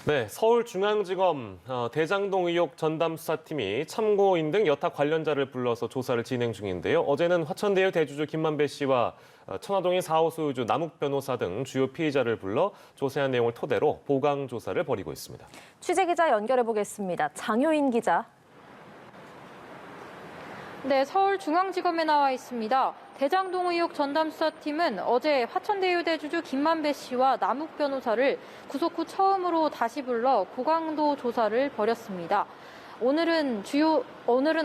네, 서울중앙지검 대장동 의혹 전담 수사팀이 참고인 등 여타 관련자를 불러서 조사를 진행 중인데요. 어제는 화천대유 대주주 김만배 씨와 천화동인 4호 소유주 남욱 변호사 등 주요 피의자를 불러 조사한 내용을 토대로 보강 조사를 벌이고 있습니다. 취재기자 연결해 보겠습니다. 장효인 기자. 네, 서울중앙지검에 나와 있습니다. 대장동 의혹 전담수사팀은 어제 화천대유 대주주 김만배 씨와 남욱 변호사를 구속 후 처음으로 다시 불러 고강도 조사를 벌였습니다. 오늘은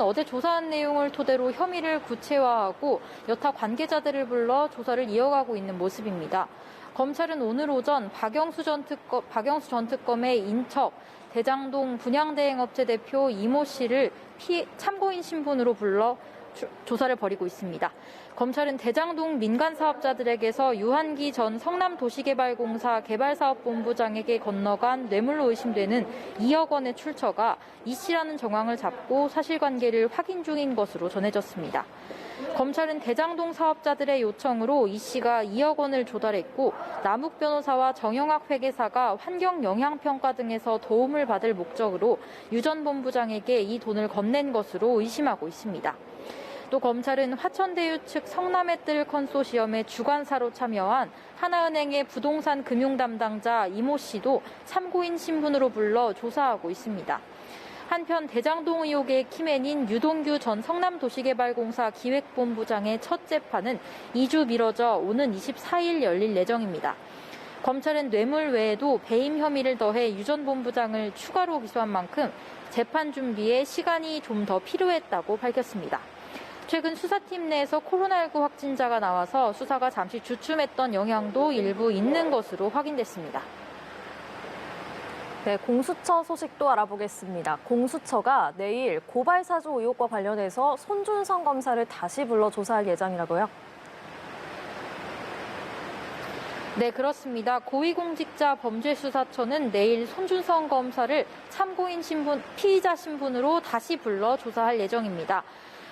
어제 조사한 내용을 토대로 혐의를 구체화하고 여타 관계자들을 불러 조사를 이어가고 있는 모습입니다. 검찰은 오늘 오전 박영수 전 특검의 인척, 대장동 분양대행업체 대표 이모 씨를 참고인 신분으로 불러 조사를 벌이고 있습니다. 검찰은 대장동 민간사업자들에게서 유한기 전 성남도시개발공사 개발사업본부장에게 건너간 뇌물로 의심되는 2억 원의 출처가 이 씨라는 정황을 잡고 사실관계를 확인 중인 것으로 전해졌습니다. 검찰은 대장동 사업자들의 요청으로 이 씨가 2억 원을 조달했고 남욱 변호사와 정영학 회계사가 환경영향평가 등에서 도움을 받을 목적으로 유 전 본부장에게 이 돈을 건넨 것으로 의심하고 있습니다. 또 검찰은 화천대유 측 성남의 뜰 컨소시엄의 주관사로 참여한 하나은행의 부동산 금융 담당자 이모 씨도 참고인 신분으로 불러 조사하고 있습니다. 한편 대장동 의혹의 키맨인 유동규 전 성남도시개발공사 기획본부장의 첫 재판은 2주 미뤄져 오는 24일 열릴 예정입니다. 검찰은 뇌물 외에도 배임 혐의를 더해 유 전 본부장을 추가로 기소한 만큼 재판 준비에 시간이 좀 더 필요했다고 밝혔습니다. 최근 수사팀 내에서 코로나19 확진자가 나와서 수사가 잠시 주춤했던 영향도 일부 있는 것으로 확인됐습니다. 네, 공수처 소식도 알아보겠습니다. 공수처가 내일 고발사주 의혹과 관련해서 손준성 검사를 다시 불러 조사할 예정이라고요? 네, 그렇습니다. 고위공직자 범죄수사처는 내일 손준성 검사를 참고인 신분, 피의자 신분으로 다시 불러 조사할 예정입니다.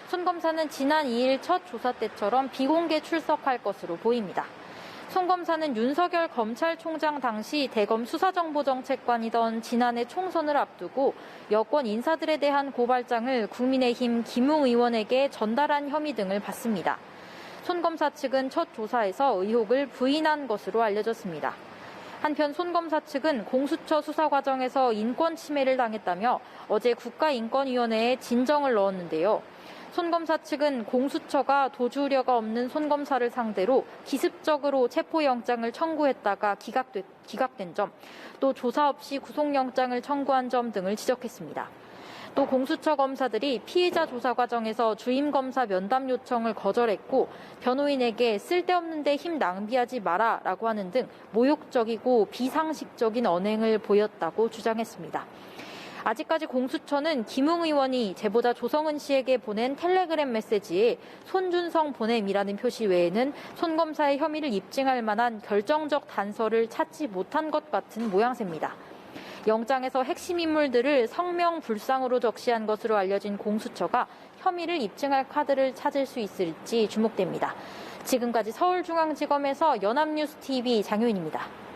손 검사는 지난 2일 첫 조사 때처럼 비공개 출석할 것으로 보입니다. 손 검사는 윤석열 검찰총장 당시 대검 수사정보정책관이던 지난해 총선을 앞두고 여권 인사들에 대한 고발장을 국민의힘 김웅 의원에게 전달한 혐의 등을 받습니다. 손 검사 측은 첫 조사에서 의혹을 부인한 것으로 알려졌습니다. 한편 손 검사 측은 공수처 수사 과정에서 인권 침해를 당했다며 어제 국가인권위원회에 진정을 넣었는데요. 손 검사 측은 공수처가 도주 우려가 없는 손 검사를 상대로 기습적으로 체포영장을 청구했다가 기각된 점, 또 조사 없이 구속영장을 청구한 점 등을 지적했습니다. 또 공수처 검사들이 피의자 조사 과정에서 주임 검사 면담 요청을 거절했고 변호인에게 쓸데없는 데 힘 낭비하지 마라라고 하는 등 모욕적이고 비상식적인 언행을 보였다고 주장했습니다. 아직까지 공수처는 김웅 의원이 제보자 조성은 씨에게 보낸 텔레그램 메시지에 손준성 보냄이라는 표시 외에는 손 검사의 혐의를 입증할 만한 결정적 단서를 찾지 못한 것 같은 모양새입니다. 영장에서 핵심 인물들을 성명불상으로 적시한 것으로 알려진 공수처가 혐의를 입증할 카드를 찾을 수 있을지 주목됩니다. 지금까지 서울중앙지검에서 연합뉴스TV 장효인입니다.